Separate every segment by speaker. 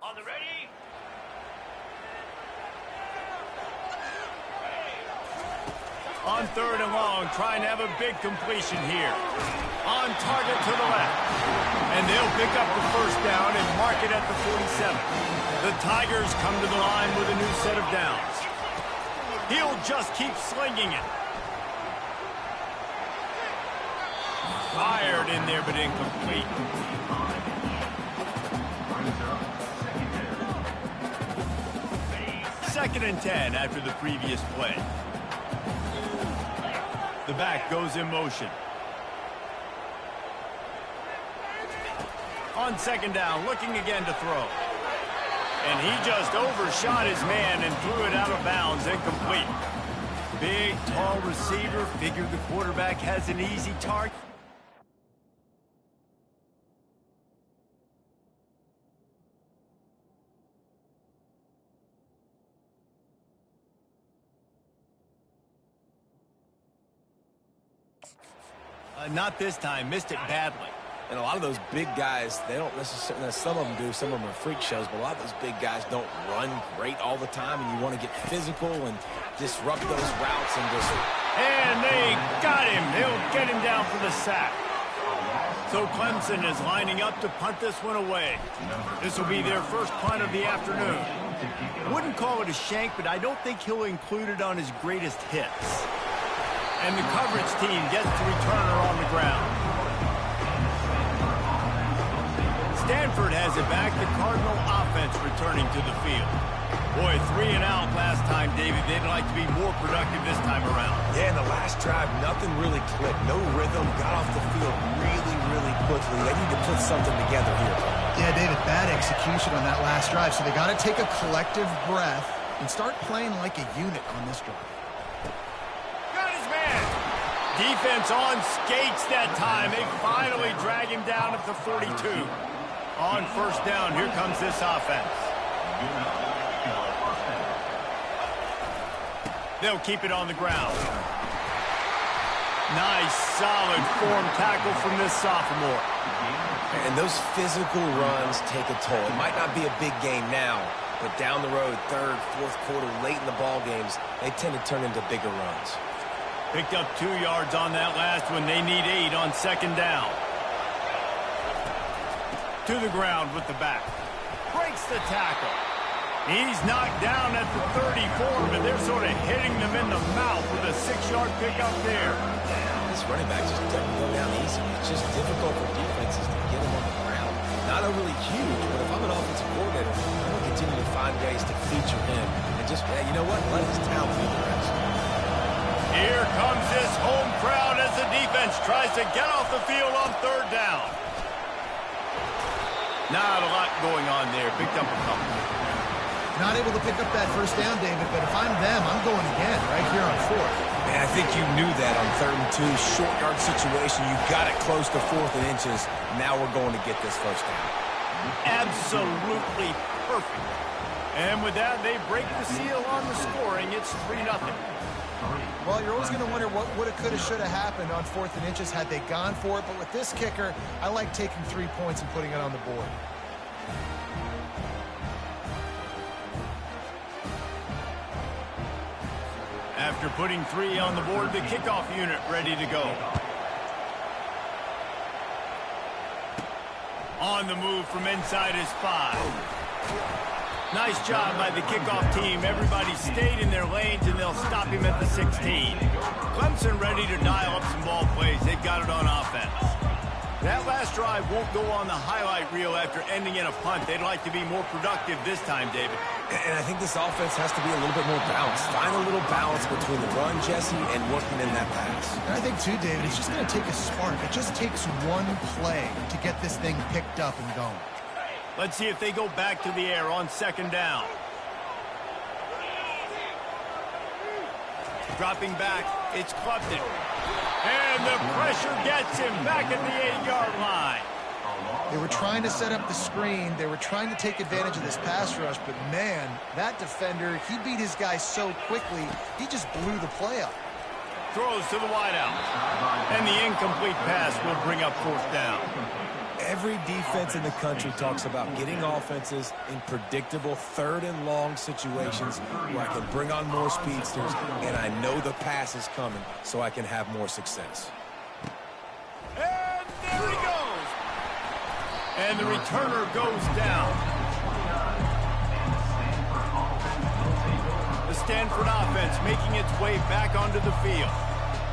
Speaker 1: On the ready?
Speaker 2: On 3rd and long, trying to have a big completion here. On target to the left. And they'll pick up the first down and mark it at the 47. The Tigers come to the line with a new set of downs. He'll just keep slinging it. Fired in there, but incomplete. Second and 10 after the previous play. The back goes in motion. On 2nd down, looking again to throw. And he just overshot his man and threw it out of bounds, incomplete. Big, tall receiver, figured the quarterback has an easy target. Not this time, missed it badly.
Speaker 3: And a lot of those big guys, they don't necessarily, some of them do, some of them are freak shows, but a lot of those big guys don't run great all the time, and you want to get physical and disrupt those routes and just...
Speaker 2: And they got him. They'll get him down for the sack. So Clemson is lining up to punt this one away. This will be their first punt of the afternoon. Wouldn't call it a shank, but I don't think he'll include it on his greatest hits. And the coverage team gets the returner on the ground. Stanford has it back. The Cardinal offense returning to the field. Boy, 3 and out last time, David. They'd like to be more productive this time around.
Speaker 3: Yeah, in the last drive, nothing really clicked. No rhythm. Got off the field really, really quickly. They need to put something together here.
Speaker 4: Yeah, David, bad execution on that last drive. So they got to take a collective breath and start playing like a unit on this drive.
Speaker 2: Defense on skates that time. They finally drag him down at the 42. On 1st down, here comes this offense. They'll keep it on the ground. Nice, solid form tackle from this sophomore.
Speaker 3: And those physical runs take a toll. It might not be a big game now, but down the road, 3rd, 4th quarter, late in the ball games, they tend to turn into bigger runs.
Speaker 2: Picked up 2 yards on that last one. They need 8 on 2nd down. To the ground with the back. Breaks the tackle. He's knocked down at the 34, but they're sort of hitting them in the mouth with a 6-yard pickup there.
Speaker 3: This running back just doesn't go down easy. It's just difficult for defenses to get him on the ground. Not overly huge, but if I'm an offensive coordinator, I'm going to continue to find ways to feature him. And just, you know what, let his talent do the rest.
Speaker 2: Here comes this home crowd as the defense tries to get off the field on 3rd down. Not a lot going on there. Picked up a couple.
Speaker 4: Not able to pick up that 1st down, David, but if I'm them, I'm going again right here on 4th.
Speaker 3: Man, I think you knew that on 3rd and 2. Short yard situation. You got it close to 4th and inches. Now we're going to get this 1st down.
Speaker 2: Absolutely perfect. And with that, they break the seal on the scoring. It's 3-0.
Speaker 4: Well, you're always going to wonder what woulda, coulda, shoulda happened on 4th and inches had they gone for it. But with this kicker, I like taking 3 points and putting it on the board.
Speaker 2: After putting 3 on the board, the kickoff unit ready to go. On the move from inside his 5. Nice job by the kickoff team. Everybody stayed in their lanes, and they'll stop him at the 16. Clemson ready to dial up some ball plays. They've got it on offense. That last drive won't go on the highlight reel after ending in a punt. They'd like to be more productive this time, David.
Speaker 3: And I think this offense has to be a little bit more balanced. Find a little balance between the run, Jesse, and working in that pass.
Speaker 4: And I think, too, David, it's just going to take a spark. It just takes one play to get this thing picked up and going.
Speaker 2: Let's see if they go back to the air on 2nd down. Dropping back, it's Clifton. And the pressure gets him back at the 8-yard line.
Speaker 4: They were trying to set up the screen. They were trying to take advantage of this pass rush, but man, that defender, he beat his guy so quickly, he just blew the play up.
Speaker 2: Throws to the wideout. And the incomplete pass will bring up fourth down.
Speaker 3: Every defense in the country talks about getting offenses in predictable third and long situations where I can bring on more speedsters and I know the pass is coming so I can have more success.
Speaker 2: And there he goes. And the returner goes down. The Stanford offense making its way back onto the field.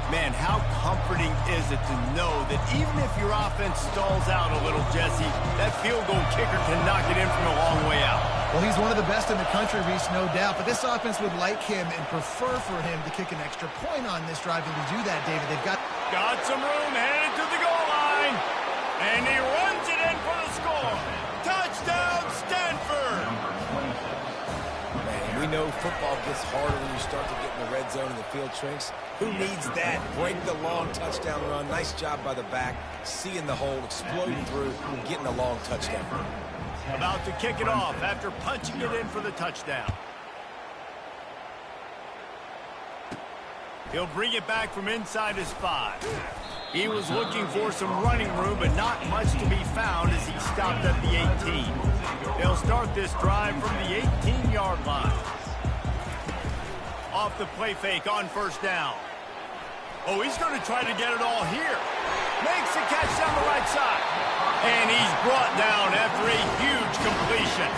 Speaker 2: Man, how comforting is it to know that even if your offense stalls out a little, Jesse, that field goal kicker can knock it in from a long way out.
Speaker 4: Well, he's one of the best in the country, Reese, no doubt. But this offense would like him and prefer for him to kick an extra point on this drive. And to do that, David, they've got
Speaker 2: some room headed to the goal line. And he runs it in for the score. Touchdown, Stanford!
Speaker 3: We know football gets harder when you start to get in the red zone and the field shrinks. Who needs that? Break the long touchdown run. Nice job by the back. Seeing the hole, exploding through, getting a long touchdown run.
Speaker 2: About to kick it off after punching it in for the touchdown. He'll bring it back from inside his 5. He was looking for some running room, but not much to be found as he stopped at the 18. They'll start this drive from the 18-yard line. Off the play fake on first down. Oh, he's going to try to get it all here. Makes the catch down the right side. And he's brought down after a huge completion.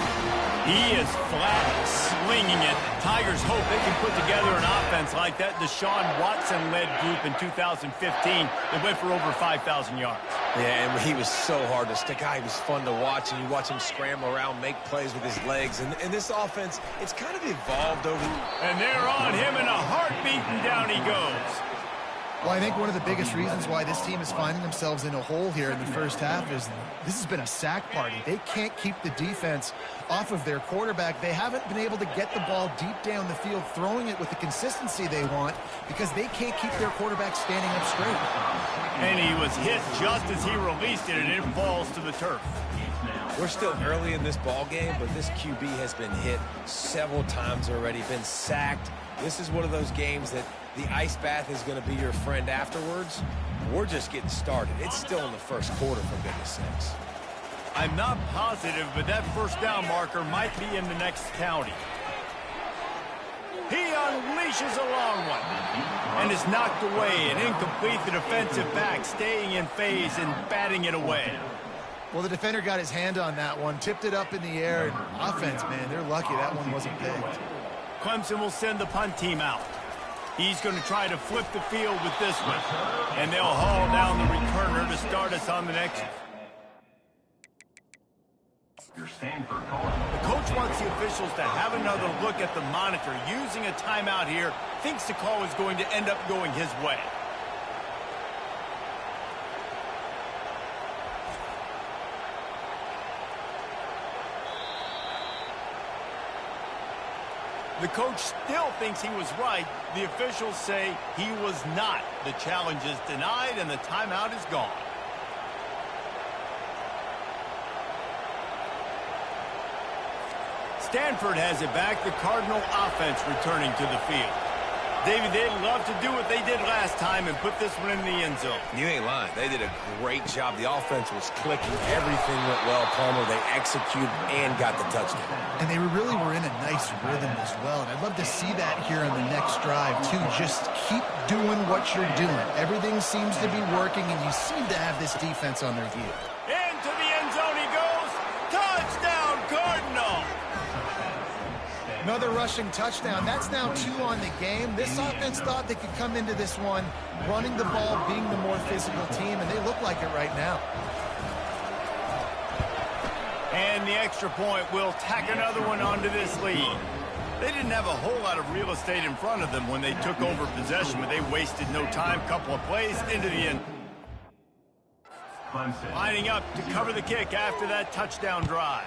Speaker 2: He is flat slinging it. Tigers hope they can put together an offense like that Deshaun Watson-led group in 2015 that went for over 5,000 yards.
Speaker 3: Yeah, and he was so hard to stick out. He was fun to watch, and you watch him scramble around, make plays with his legs. And this offense, it's kind of evolved over.
Speaker 2: And they're on him in a heartbeat, and down he goes.
Speaker 4: Well, I think one of the biggest reasons why this team is finding themselves in a hole here in the first half is this has been a sack party. They can't keep the defense off of their quarterback. They haven't been able to get the ball deep down the field, throwing it with the consistency they want because they can't keep their quarterback standing up straight.
Speaker 2: And he was hit just as he released it, and it falls to the turf.
Speaker 3: We're still early in this ball game, but this QB has been hit several times already, been sacked. This is one of those games that the ice bath is going to be your friend afterwards. We're just getting started. It's still in the first quarter, for goodness sakes.
Speaker 2: I'm not positive, but that first down marker might be in the next county. He unleashes a long one and is knocked away and incomplete. The defensive back staying in phase and batting it away.
Speaker 4: Well, the defender got his hand on that one, tipped it up in the air, and offense, man, they're lucky that one wasn't picked.
Speaker 2: Clemson will send the punt team out. He's going to try to flip the field with this one. And they'll haul down the returner to start us on the next. The coach wants the officials to have another look at the monitor. Using a timeout here, thinks the call is going to end up going his way. The coach still thinks he was right. The officials say he was not. The challenge is denied, and the timeout is gone. Stanford has it back. The Cardinal offense returning to the field. David, they'd love to do what they did last time and put this one in the end zone.
Speaker 3: You ain't lying. They did a great job. The offense was clicking. Everything went well, Palmer. They executed and got the touchdown.
Speaker 4: And they really were in a nice rhythm as well. And I'd love to see that here on the next drive, too. Just keep doing what you're doing. Everything seems to be working, and you seem to have this defense on their heels.
Speaker 2: Into the end zone he goes. Touchdown, Cardinal.
Speaker 4: Another rushing touchdown. That's now 2 on the game. This offense thought they could come into this one running the ball, being the more physical team, and they look like it right now.
Speaker 2: And the extra point will tack another one onto this lead. They didn't have a whole lot of real estate in front of them when they took over possession, but they wasted no time. Couple of plays into the end. Lining up to cover the kick after that touchdown drive.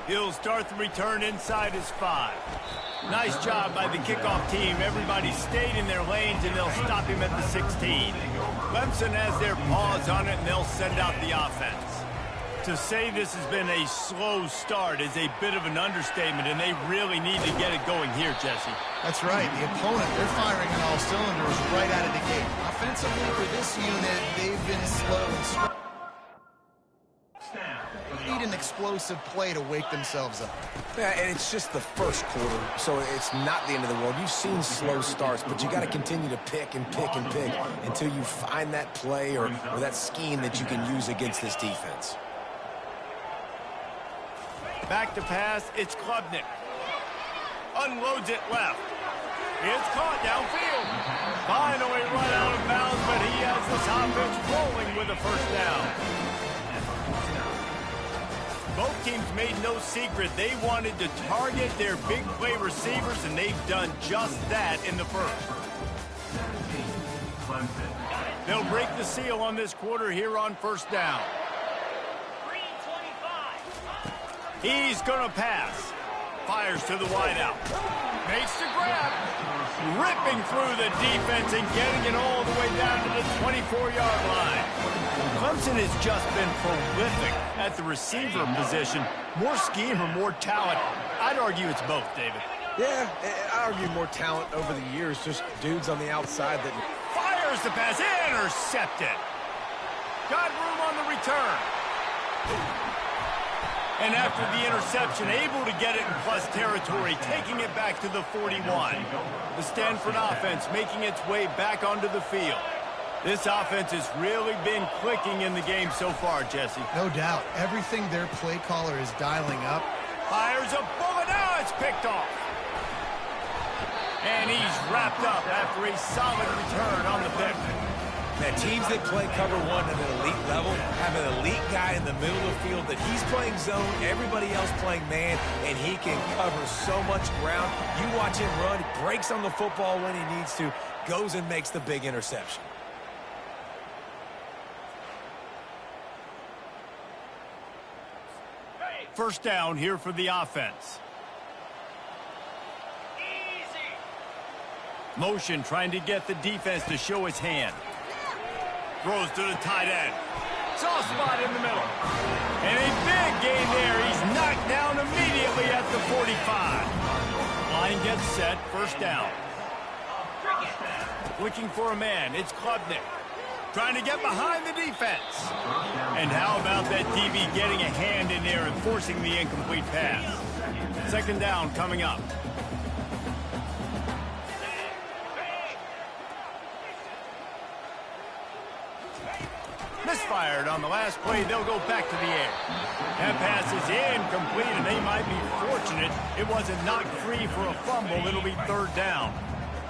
Speaker 2: He'll start the return inside his 5. Nice job by the kickoff team. Everybody stayed in their lanes, and they'll stop him at the 16. Clemson has their paws on it, and they'll send out the offense. To say this has been a slow start is a bit of an understatement, and they really need to get it going here, Jesse.
Speaker 4: That's right. The opponent, they're firing on all cylinders right out of the gate. Offensively for this unit, they've been slow and slow. Need an explosive play to wake themselves up.
Speaker 3: Yeah, and it's just the first quarter, so it's not the end of the world. You've seen slow starts, but you got to continue to pick and pick and pick until you find that play or that scheme that you can use against this defense.
Speaker 2: Back to pass, it's Klubnik. Unloads it left. It's caught downfield. Finally run out of bounds, but he has this offense rolling with a first down. Both teams made no secret they wanted to target their big play receivers, and they've done just that in the first. They'll break the seal on this quarter here on first down. He's going to pass. Fires to the wideout. Makes the grab. Ripping through the defense and getting it all the way down to the 24-yard line. Clemson has just been prolific at the receiver position. More scheme or more talent? I'd argue it's both, David.
Speaker 3: Yeah, I argue more talent over the years. Just dudes on the outside that...
Speaker 2: Fires the pass. Intercepted. Got room on the return. And after the interception, able to get it in plus territory, taking it back to the 41. The Stanford offense making its way back onto the field. This offense has really been clicking in the game so far, Jesse.
Speaker 4: No doubt. Everything their play caller is dialing up.
Speaker 2: Fires a bullet. Now it's picked off. And he's wrapped up after a solid return on the pick.
Speaker 3: Now, teams that play cover one at an elite level have an elite guy in the middle of the field that he's playing zone, everybody else playing man, and he can cover so much ground. You watch him run, breaks on the football when he needs to, goes and makes the big interception.
Speaker 2: First down here for the offense. Motion trying to get the defense to show his hand. Throws to the tight end. Soft spot in the middle. And a big gain there. He's knocked down immediately at the 45. Line gets set. First down. Looking for a man. It's Klubnik. Trying to get behind the defense. And how about that DB getting a hand in there and forcing the incomplete pass? Second down coming up. Misfired on the last play. They'll go back to the air. That pass is incomplete, and they might be fortunate it wasn't knocked free for a fumble. It'll be third down.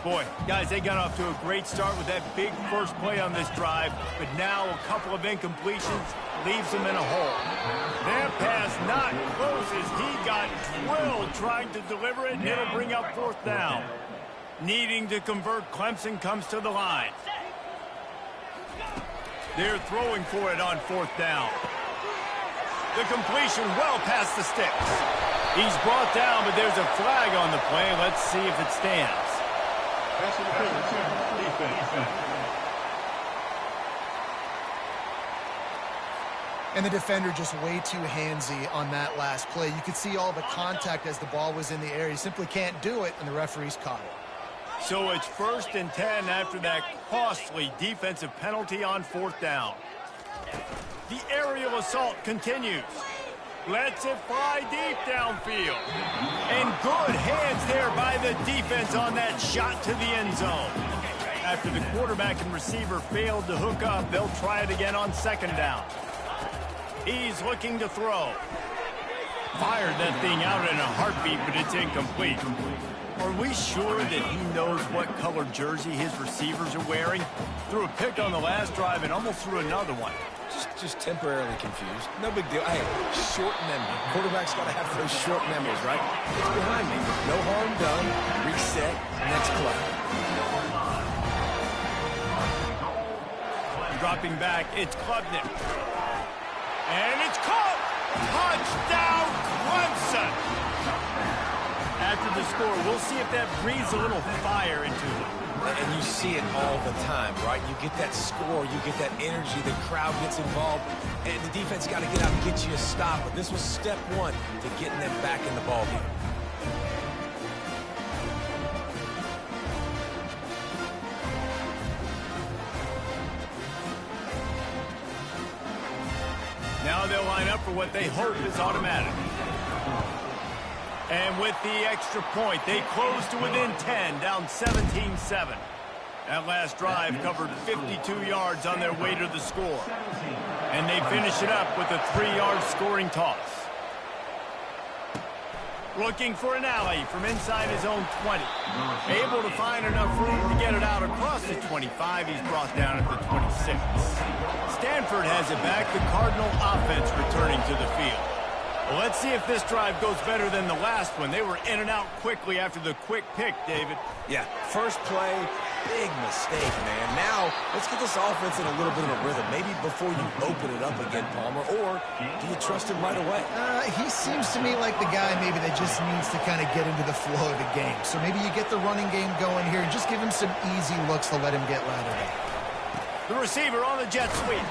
Speaker 2: Boy, guys, they got off to a great start with that big first play on this drive, but now a couple of incompletions leaves them in a hole. That pass not close as he got drilled trying to deliver it, and it'll bring up fourth down. Needing to convert, Clemson comes to the line. They're throwing for it on fourth down. The completion well past the sticks. He's brought down, but there's a flag on the play. Let's see if it stands.
Speaker 4: And the defender just way too handsy on that last play. You could see all the contact as the ball was in the air. He simply can't do it, and the referees caught it.
Speaker 2: So it's 1st and 10 after that costly defensive penalty on fourth down. The aerial assault continues. Lets it fly deep downfield. And good hands there by the defense on that shot to the end zone. After the quarterback and receiver failed to hook up, they'll try it again on second down. He's looking to throw. Fired that thing out in a heartbeat, but it's incomplete. Are we sure that he knows what color jersey his receivers are wearing? Threw a pick on the last drive and almost threw another one.
Speaker 3: Just temporarily confused. No big deal. Hey, short memory. Quarterback's got to have those short memories, right? It's behind me. No harm done. Reset. Next play.
Speaker 2: Dropping back, it's Klubnik. And it's caught! Touchdown, Clemson! After the score, we'll see if that breathes a little fire into them.
Speaker 3: And you see it all the time, right? You get that score, you get that energy, the crowd gets involved, and the defense got to get out and get you a stop. But this was step one to getting them back in the ballgame.
Speaker 2: Now they'll line up for what they hope is automatic. And with the extra point, they close to within 10, down 17-7. That last drive covered 52 yards on their way to the score. And they finish it up with a 3-yard scoring toss. Looking for an alley from inside his own 20. Able to find enough room to get it out across the 25. He's brought down at the 26. Stanford has it back. The Cardinal offense returning to the field. Well, let's see if this drive goes better than the last one. They were in and out quickly after the quick pick, David.
Speaker 3: Yeah, first play, big mistake, man. Now, let's get this offense in a little bit of a rhythm. Maybe before you open it up again, Palmer, or do you trust him right away?
Speaker 4: He seems to me like the guy maybe that just needs to kind of get into the flow of the game. So maybe you get the running game going here and just give him some easy looks to let him get lathered up.
Speaker 2: The receiver on the jet sweep.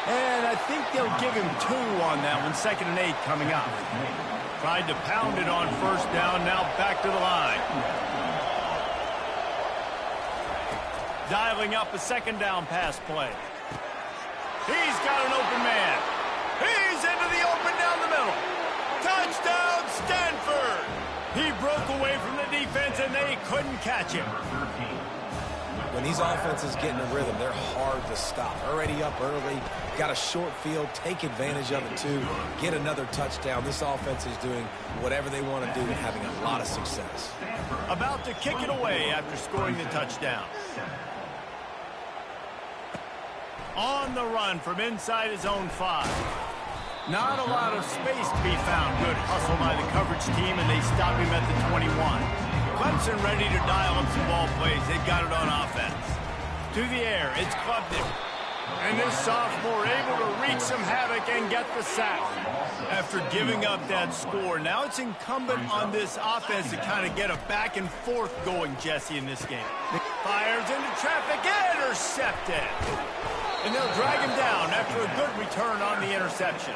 Speaker 2: And I think they'll give him 2 on that one. 2nd and 8 coming up. Tried to pound it on first down. Now back to the line. Dialing up a 2nd down pass play. He's got an open man. He's into the open down the middle. Touchdown, Stanford! He broke away from the defense, and they couldn't catch him.
Speaker 3: When these offenses get in a rhythm, they're hard to stop. Already up early, got a short field, take advantage of it too, get another touchdown. This offense is doing whatever they want to do and having a lot of success.
Speaker 2: About to kick it away after scoring the touchdown. On the run from inside his own 5. Not a lot of space to be found. Good hustle by the coverage team, and they stop him at the 21. Clemson ready to dial up some ball plays. They've got it on offense. To the air, it's Klubnik. And this sophomore able to wreak some havoc and get the sack. After giving up that score, now it's incumbent on this offense to kind of get a back and forth going, Jesse, in this game. Fires into traffic, intercepted. And they'll drag him down after a good return on the interception.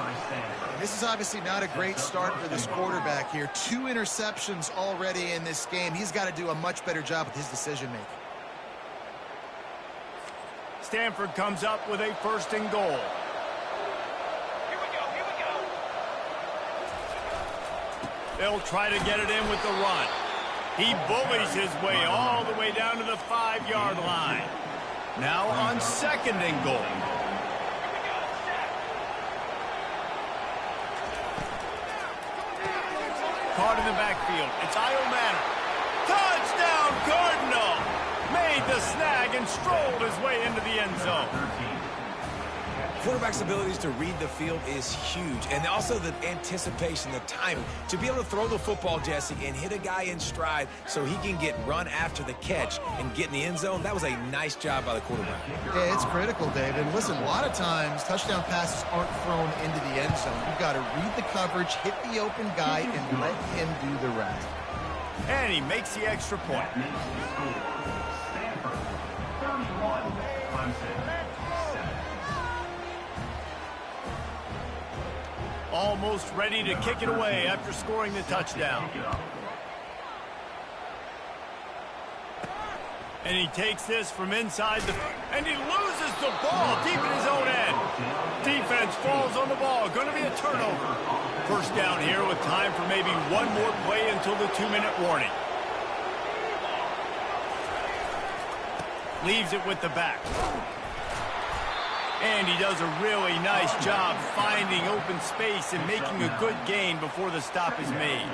Speaker 4: This is obviously not a great start for this quarterback here. 2 interceptions already in this game. He's got to do a much better job with his decision-making.
Speaker 2: Stanford comes up with a 1st and goal.
Speaker 1: Here we go.
Speaker 2: They'll try to get it in with the run. He bullies his way all the way down to the 5-yard line. Now on 2nd and goal. Caught in the backfield. It's Iomanner. Touchdown, Cardinal! Made the snag and strolled his way into the end zone.
Speaker 3: Quarterback's abilities to read the field is huge, and also the anticipation, the timing. To be able to throw the football, Jesse, and hit a guy in stride so he can get run after the catch and get in the end zone, that was a nice job by the quarterback.
Speaker 4: Yeah, it's critical, David. And listen, a lot of times touchdown passes aren't thrown into the end zone. You've got to read the coverage, hit the open guy, and let him do the rest.
Speaker 2: And he makes the extra point. Almost ready to kick it away after scoring the touchdown. And he takes this from inside and he loses the ball deep in his own end. Defense falls on the ball. Going to be a turnover. 1st down here with time for maybe one more play until the 2-minute warning. Leaves it with the back. And he does a really nice job finding open space and making a good gain before the stop is made.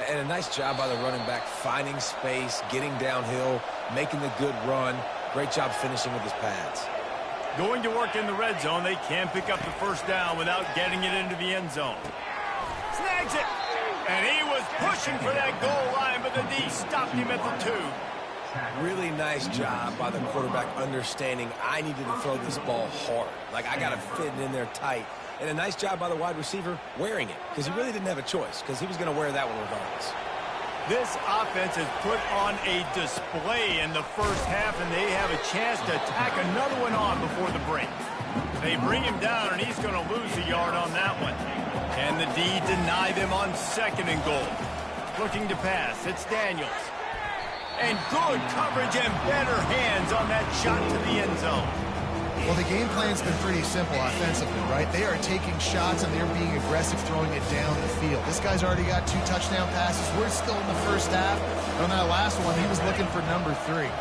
Speaker 3: And a nice job by the running back, finding space, getting downhill, making the good run. Great job finishing with his pads.
Speaker 2: Going to work in the red zone, they can't pick up the 1st down without getting it into the end zone. Snags it! And he was pushing for that goal line, but the D stopped him at the 2.
Speaker 3: Really nice job by the quarterback understanding I needed to throw this ball hard. Like, I got to fit it in there tight. And a nice job by the wide receiver wearing it, because he really didn't have a choice, because he was going to wear that one regardless.
Speaker 2: This offense has put on a display in the first half, and they have a chance to tack another one on before the break. They bring him down, and he's going to lose a yard on that one. And the D deny them on 2nd and goal. Looking to pass, it's Daniels. And good coverage and better hands on that shot to the end zone.
Speaker 4: Well, the game plan's been pretty simple offensively, right? They are taking shots and they're being aggressive, throwing it down the field. This guy's already got 2 touchdown passes. We're still in the first half. On that last one, he was looking for number 3.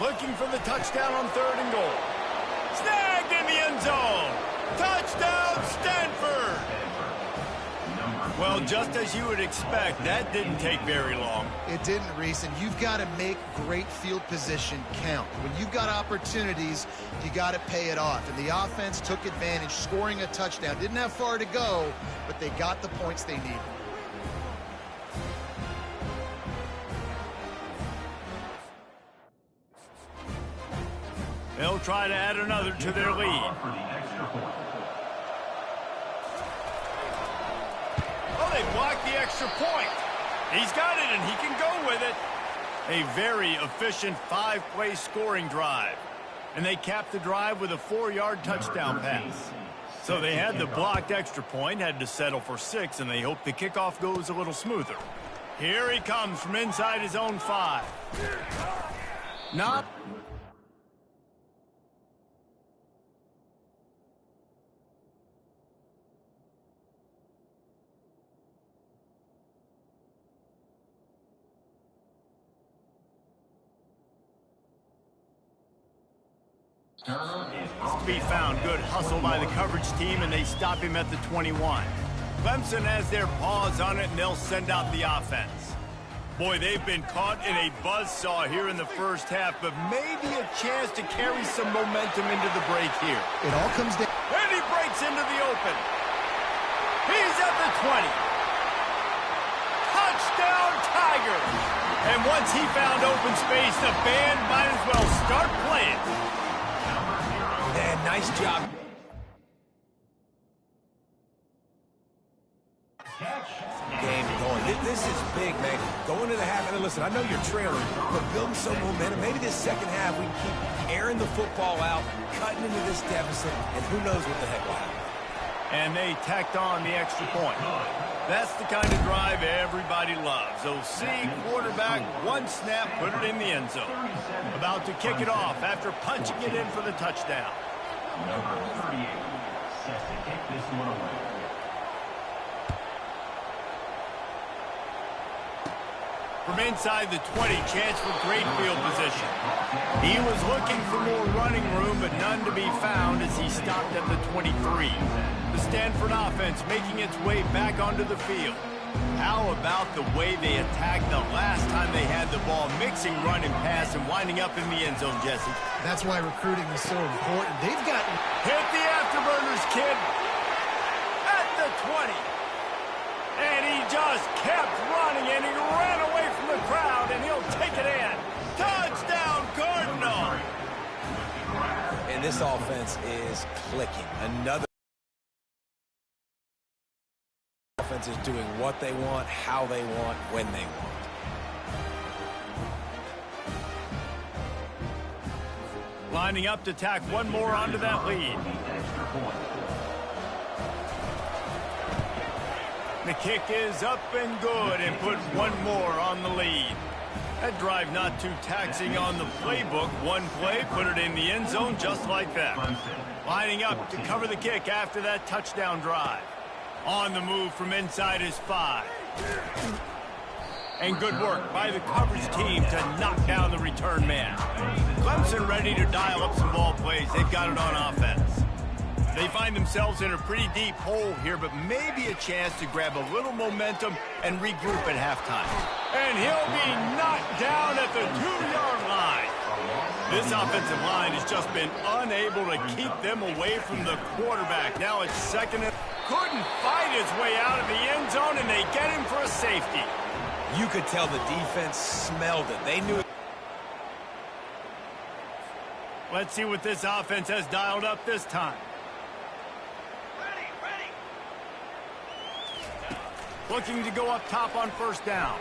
Speaker 2: Looking for the touchdown on 3rd and goal. Snagged in the end zone. Touchdown, Stanford. Well, just as you would expect, that didn't take very long.
Speaker 4: It didn't, Reese, and you've got to make great field position count. When you've got opportunities, you got to pay it off. And the offense took advantage, scoring a touchdown. Didn't have far to go, but they got the points they needed.
Speaker 2: They'll try to add another to their lead. Oh, they blocked the extra point. He's got it, and he can go with it. A very efficient 5-play scoring drive. And they capped the drive with a 4-yard touchdown pass. So they had the blocked extra point, had to settle for 6, and they hope the kickoff goes a little smoother. Here he comes from inside his own 5. Not... to be found. Good hustle by the coverage team, and they stop him at the 21. Clemson has their paws on it, and they'll send out the offense. Boy, they've been caught in a buzzsaw here in the first half, but maybe a chance to carry some momentum into the break here.
Speaker 4: It all comes down.
Speaker 2: And he breaks into the open. He's at the 20. Touchdown, Tigers! And once he found open space, the band might as well start playing.
Speaker 3: Man, nice job. Game going. This is big, man. Going to the half. And listen, I know you're trailing, but building some momentum. Maybe this second half we can keep airing the football out, cutting into this deficit, and who knows what the heck will happen.
Speaker 2: And they tacked on the extra point. That's the kind of drive everybody loves. OC, quarterback, one snap, put it in the end zone. About to kick it off after punching it in for the touchdown.
Speaker 1: Number 38 set to kick this one away.
Speaker 2: From inside the 20, chance for great field position. He was looking for more running room, but none to be found as he stopped at the 23. The Stanford offense making its way back onto the field. How about the way they attacked the last time they had the ball, mixing run and pass and winding up in the end zone, Jesse?
Speaker 4: That's why recruiting is so important. They've got...
Speaker 2: Hit the afterburners, kid. At the 20. And he just kept running, and he ran away from the crowd, and he'll take it in. Touchdown, Cardinal!
Speaker 3: And this offense is clicking. Another offense is doing what they want, how they want, when they want.
Speaker 2: Lining up to tack one more onto that lead. The kick is up and good, and put one more on the lead. That drive not too taxing on the playbook. One play, put it in the end zone just like that. Lining up to cover the kick after that touchdown drive. On the move from inside his 5. And good work by the coverage team to knock down the return man. Clemson ready to dial up some ball plays. They've got it on offense. They find themselves in a pretty deep hole here, but maybe a chance to grab a little momentum and regroup at halftime. And he'll be knocked down at the 2-yard line. This offensive line has just been unable to keep them away from the quarterback. Now it's second and... Couldn't fight his way out of the end zone, and they get him for a safety.
Speaker 3: You could tell the defense smelled it. They knew it.
Speaker 2: Let's see what this offense has dialed up this time.
Speaker 1: Ready.
Speaker 2: Looking to go up top on first down.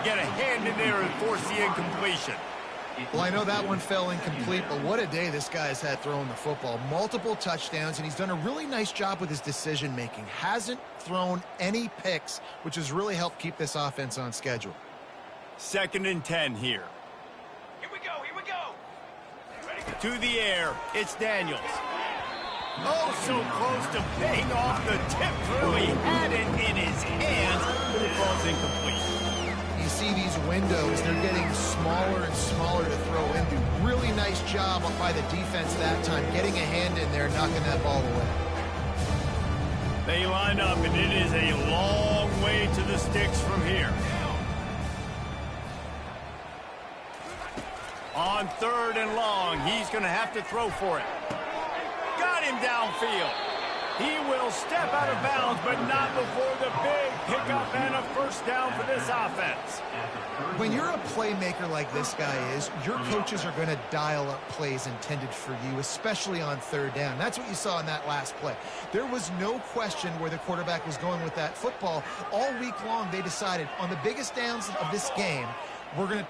Speaker 2: get a hand in there and force the incompletion.
Speaker 4: Well, I know that one fell incomplete, but what a day this guy's had throwing the football. Multiple touchdowns, and he's done a really nice job with his decision-making. Hasn't thrown any picks, which has really helped keep this offense on schedule.
Speaker 2: 2nd and 10 here.
Speaker 5: Here we go, here we go.
Speaker 2: To the air, it's Daniels. Oh, so close to paying off the tip through. He had it in his hands, but it falls incomplete.
Speaker 4: You see these windows, they're getting smaller and smaller to throw into. Really nice job by the defense that time, getting a hand in there, knocking that ball away.
Speaker 2: They line up, and it is a long way to the sticks from here. On 3rd and long, he's going to have to throw for it. Got him downfield. He will step out of bounds, but not before the big pickup and a first down for this offense.
Speaker 4: When you're a playmaker like this guy is, your coaches are going to dial up plays intended for you, especially on 3rd down. That's what you saw in that last play. There was no question where the quarterback was going with that football. All week long, they decided on the biggest downs of this game, we're going to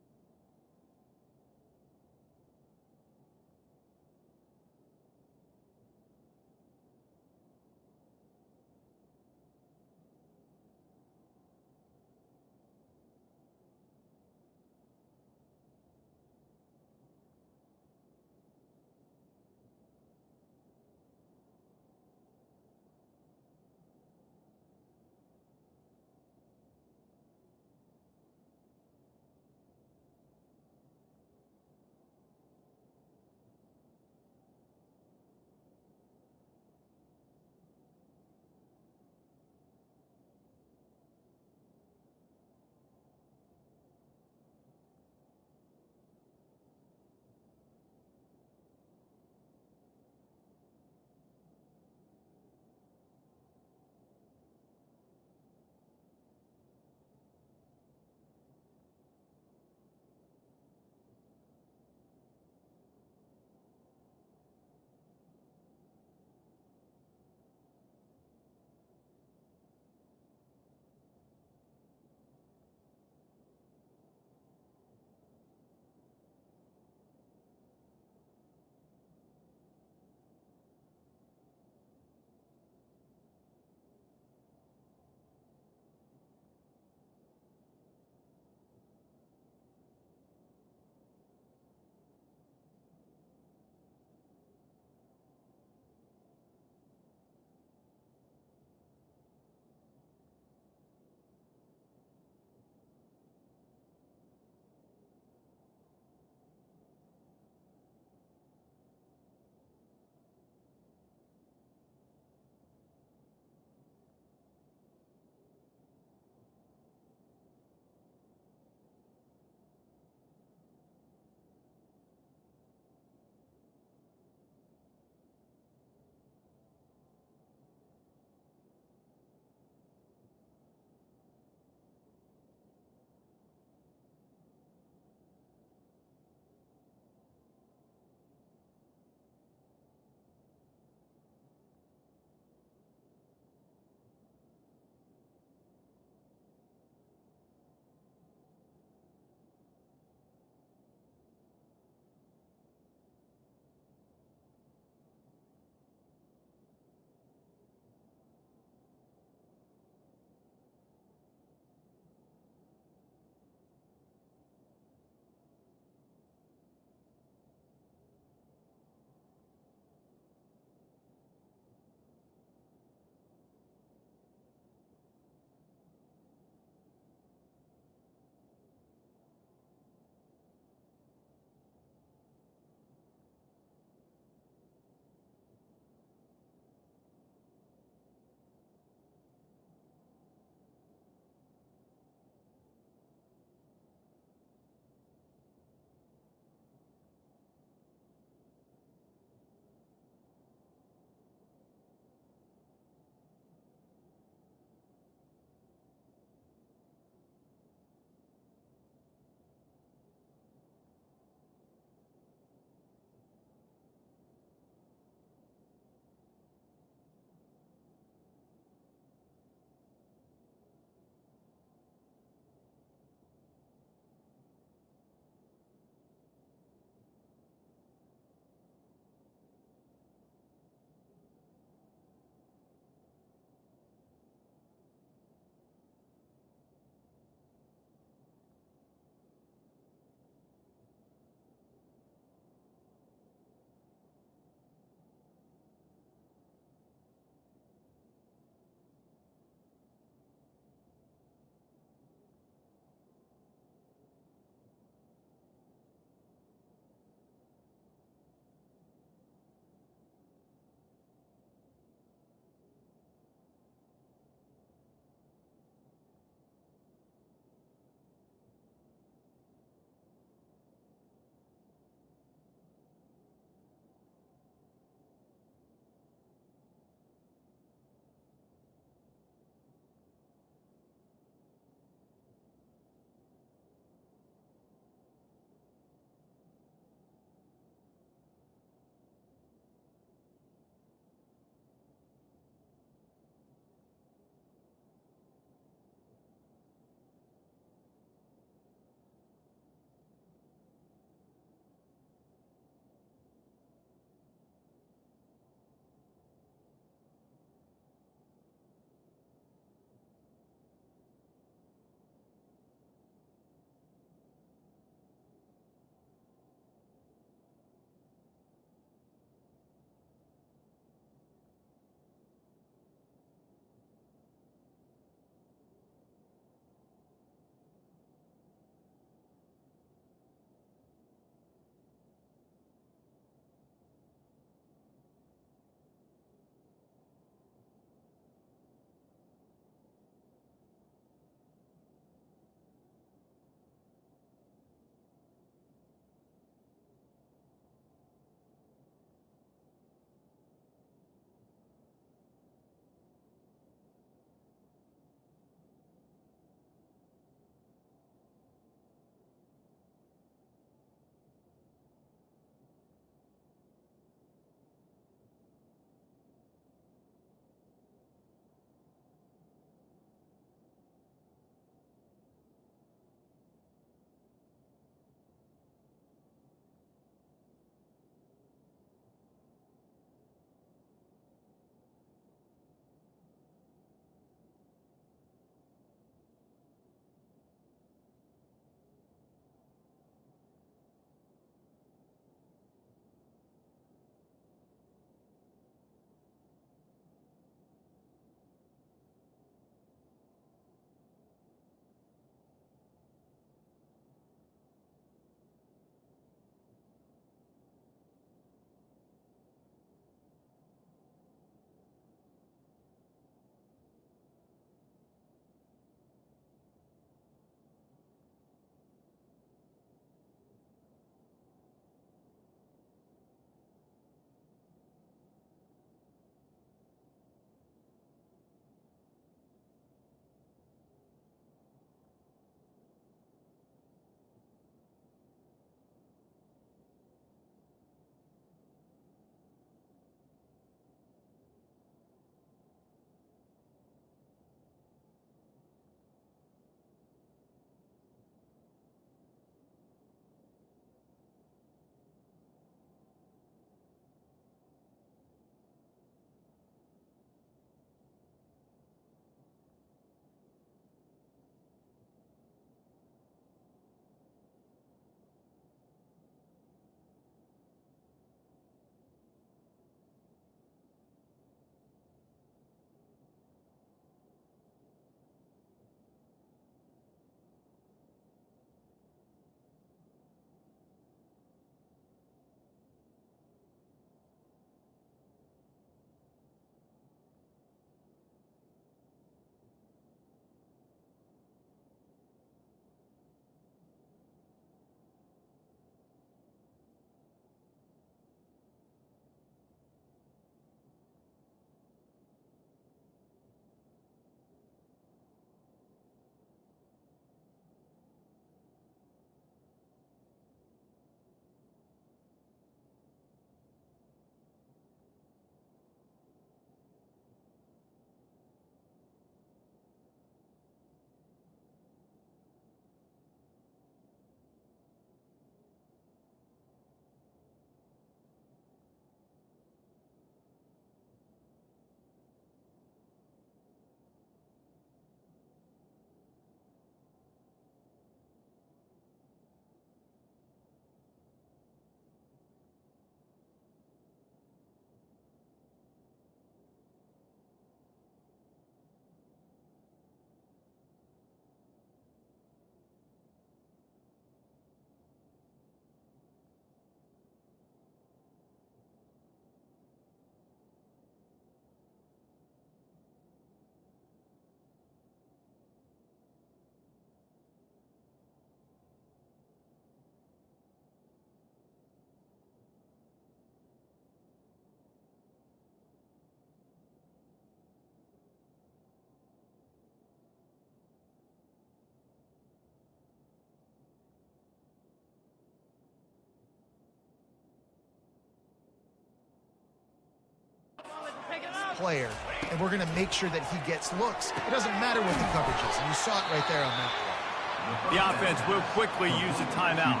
Speaker 4: player, and we're going to make sure that he gets looks. It doesn't matter what the coverage is, and you saw it right there on that play.
Speaker 2: The offense will quickly use a timeout.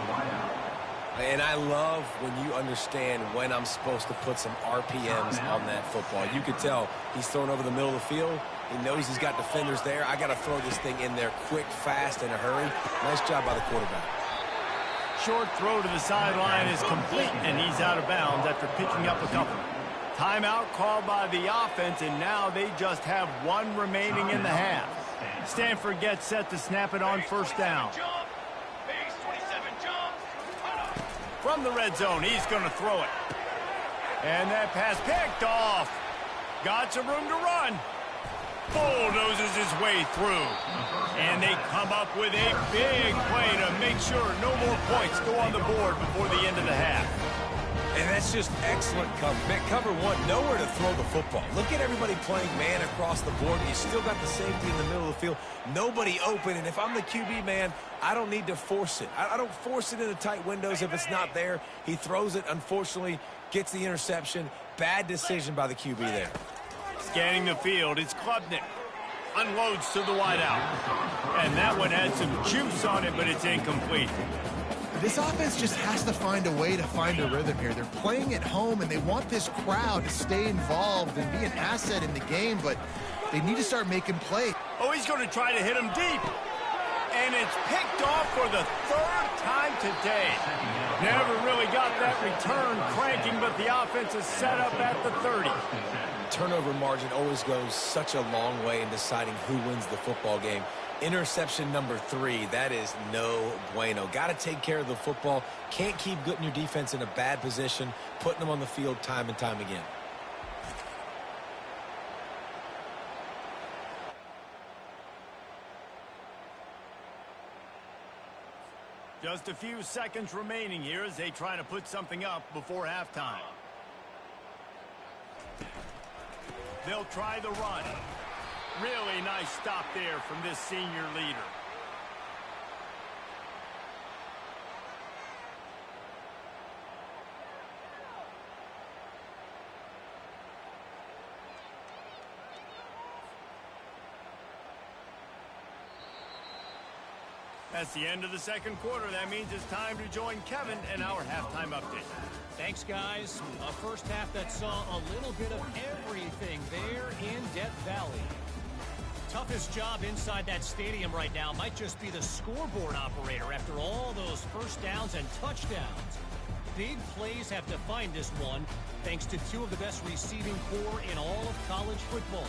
Speaker 3: And I love when you understand when I'm supposed to put some RPMs on that football. You could tell he's throwing over the middle of the field. He knows he's got defenders there. I got to throw this thing in there quick, fast, in a hurry. Nice job by the quarterback.
Speaker 2: Short throw to the sideline is complete, and he's out of bounds after picking up a couple. Timeout called by the offense, and now they just have one remaining in the half. Stanford gets set to snap it on first down. From the red zone, he's going to throw it. And that pass picked off. Got some room to run. Bulldozes his way through. And they come up with a big play to make sure no more points go on the board before the end of the half.
Speaker 3: And that's just excellent cover. Man, cover one, nowhere to throw the football. Look at everybody playing man across the board, and you still got the safety in the middle of the field. Nobody open, and if I'm the QB, man, I don't need to force it. I don't force it into tight windows if it's not there. He throws it, unfortunately, gets the interception. Bad decision by the QB there.
Speaker 2: Scanning the field, it's Klubnik. Unloads to the wideout. And that one had some juice on it, but it's incomplete.
Speaker 4: This offense just has to find a way to find a rhythm here. They're playing at home, and they want this crowd to stay involved and be an asset in the game, but they need to start making plays.
Speaker 2: Oh, he's going to try to hit him deep. And it's picked off for the third time today. Never really got that return cranking, but the offense is set up at the 30.
Speaker 3: Turnover margin always goes such a long way in deciding who wins the football game. Interception number 3, that is no bueno. Got to take care of the football. Can't keep putting your defense in a bad position, putting them on the field time and time again.
Speaker 2: Just a few seconds remaining here as they try to put something up before halftime. They'll try the run. Really nice stop there from this senior leader. That's the end of the second quarter. That means it's time to join Kevin and our halftime update.
Speaker 6: Thanks, guys. A first half that saw a little bit of everything there in Death Valley. Toughest job inside that stadium right now might just be the scoreboard operator after all those first downs and touchdowns. Big plays have defined this one, thanks to two of the best receiving core in all of college football.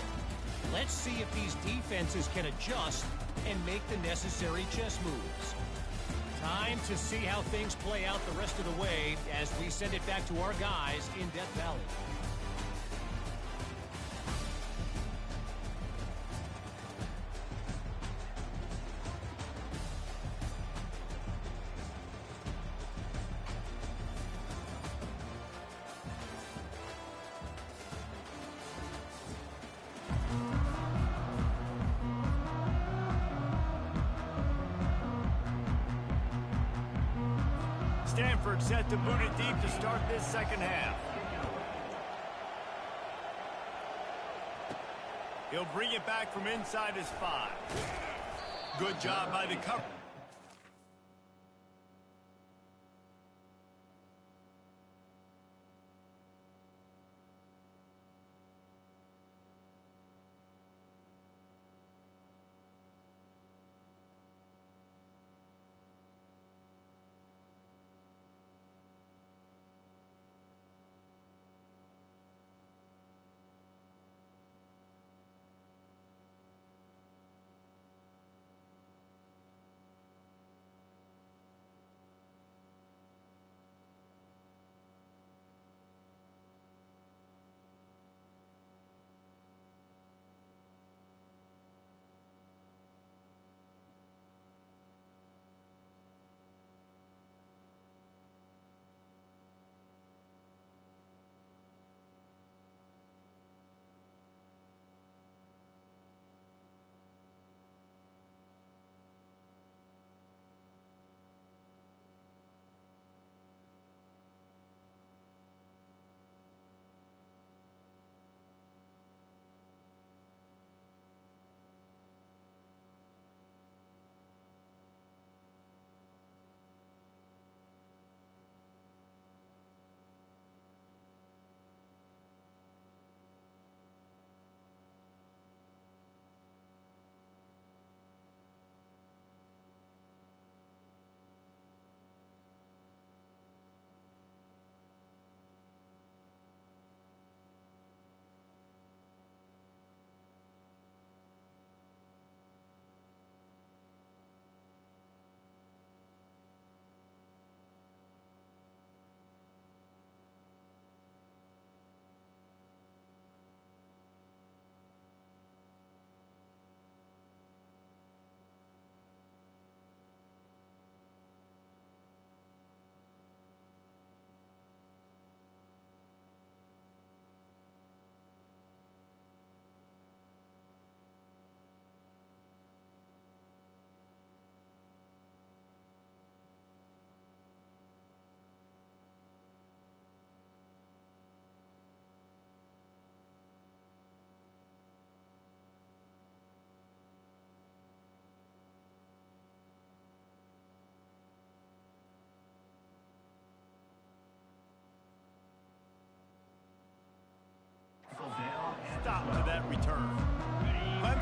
Speaker 6: Let's see if these defenses can adjust and make the necessary chess moves. Time to see how things play out the rest of the way as we send it back to our guys in Death Valley.
Speaker 2: Stanford set to boot it deep to start this second half. He'll bring it back from inside his 5. Good job by the cover.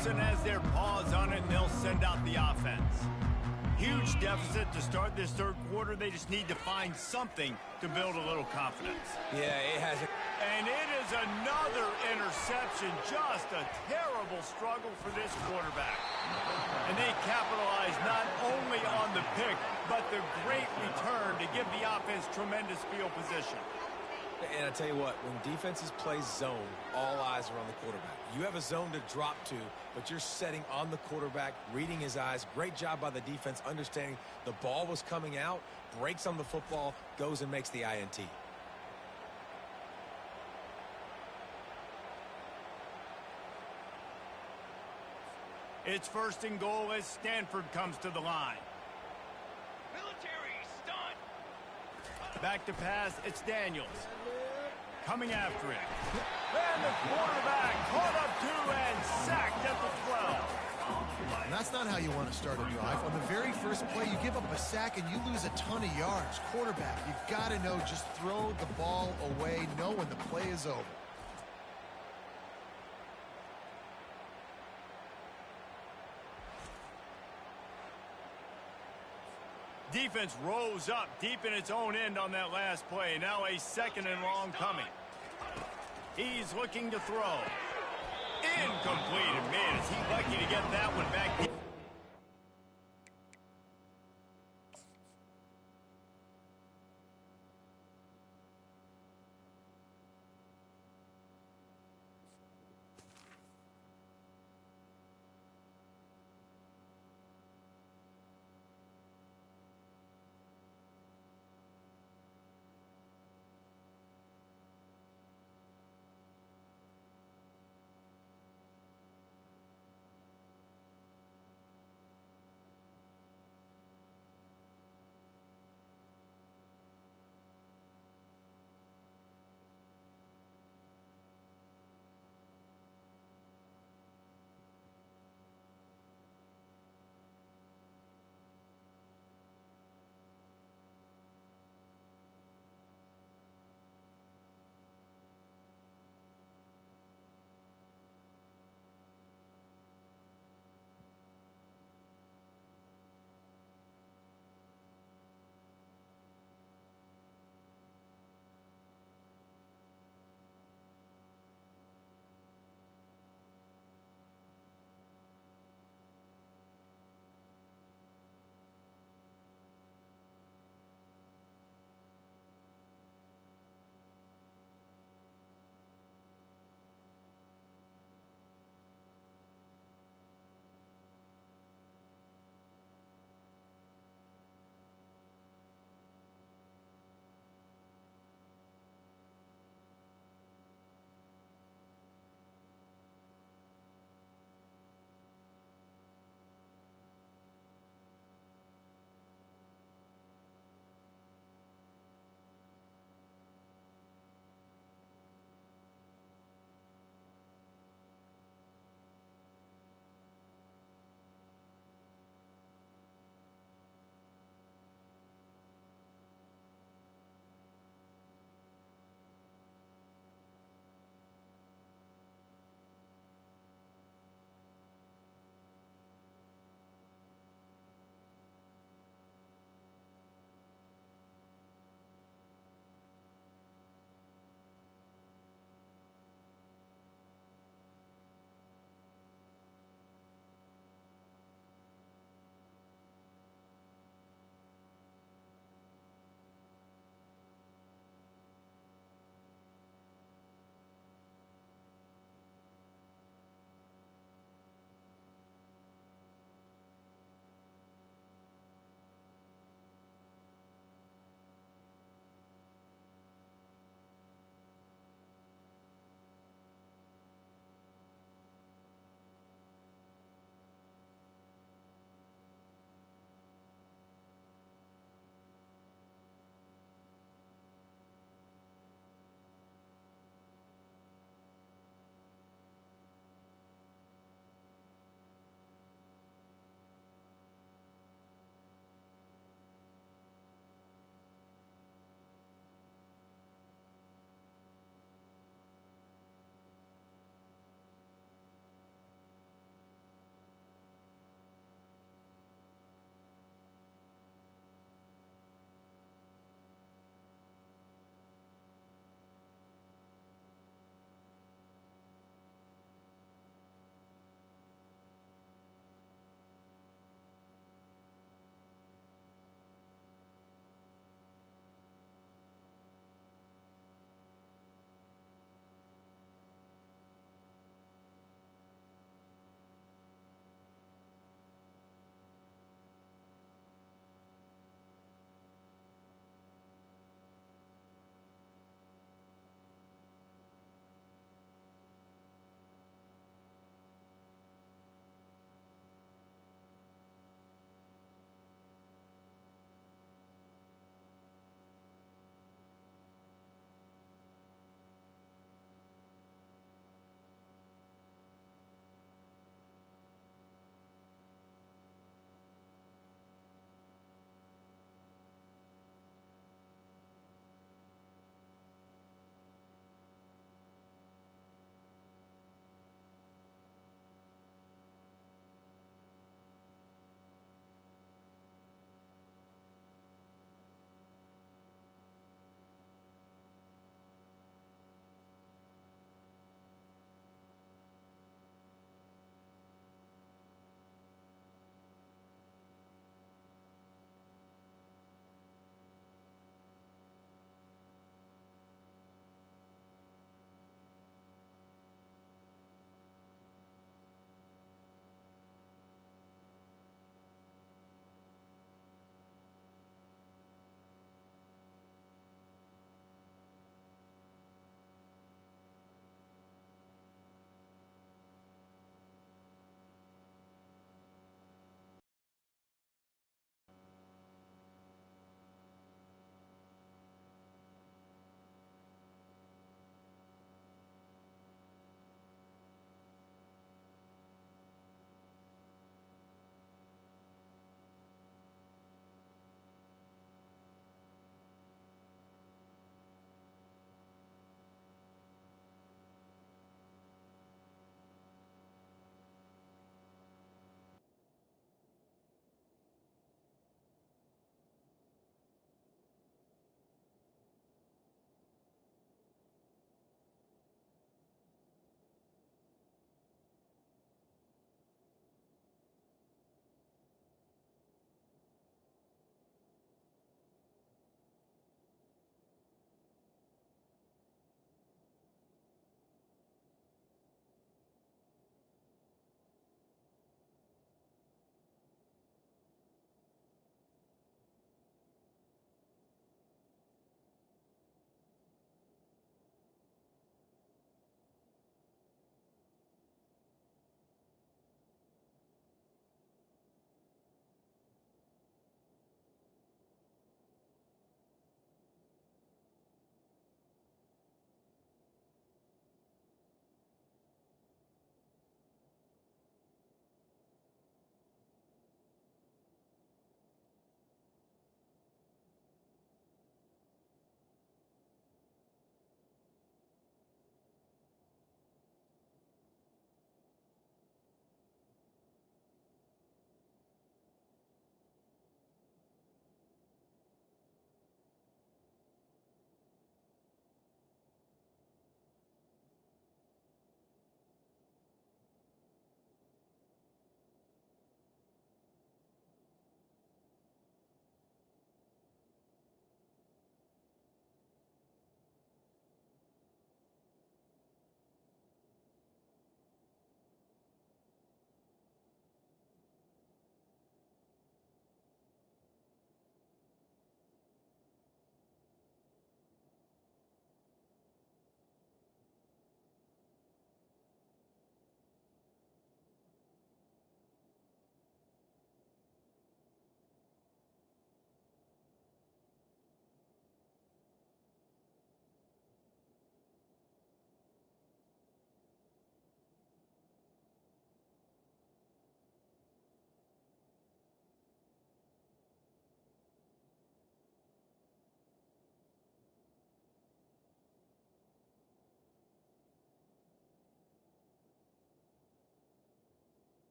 Speaker 2: Clemson has their paws on it, and they'll send out the offense. Huge deficit to start this third quarter. They just need to find something to build a little confidence.
Speaker 3: Yeah, it has.
Speaker 2: And it is another interception. Just a terrible struggle for this quarterback. And they capitalize not only on the pick, but the great return to give the offense tremendous field position.
Speaker 3: And I tell you what, when defenses play zone, all eyes are on the quarterback. You have a zone to drop to, but you're setting on the quarterback, reading his eyes. Great job by the defense, understanding the ball was coming out, breaks on the football, goes and makes the INT.
Speaker 2: It's first and goal as Stanford comes to the line.
Speaker 5: Military, stunt.
Speaker 2: Back to pass, it's Daniels. Coming after it. And the quarterback caught up to and sacked at the 12.
Speaker 4: And that's not how you want to start a drive. On the very first play, you give up a sack and you lose a ton of yards. Quarterback, you've got to know, just throw the ball away, know when the play is over.
Speaker 2: Defense rose up deep in its own end on that last play. Now a second and long coming. He's looking to throw. Incomplete. And man, is he lucky to get that one back.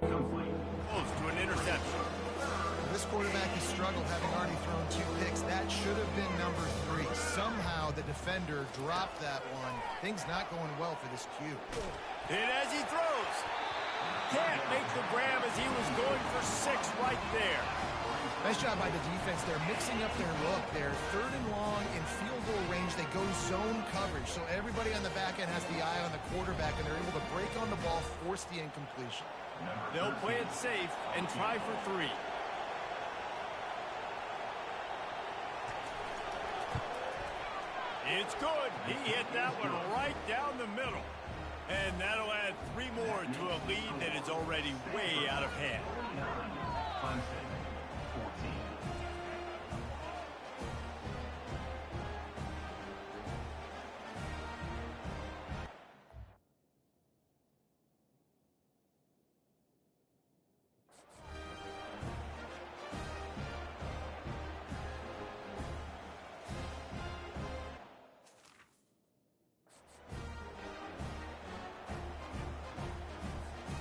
Speaker 1: Complete.
Speaker 2: Close to an interception.
Speaker 4: This quarterback has struggled, having already thrown 2 picks. That should have been number 3. Somehow the defender dropped that one. Things not going well for this Q.
Speaker 2: Hit as he throws. Can't make the grab as he was going for 6 right there.
Speaker 4: Nice job by the defense. They're mixing up their look. They're 3rd and long in field goal range. They go zone coverage. So everybody on the back end has the eye on the quarterback, and they're able to break on the ball, force the incompletion.
Speaker 2: They'll play it safe and try for 3. It's good. He hit that one right down the middle. And that'll add 3 more to a lead that is already way out of hand.
Speaker 1: Clemson, 14.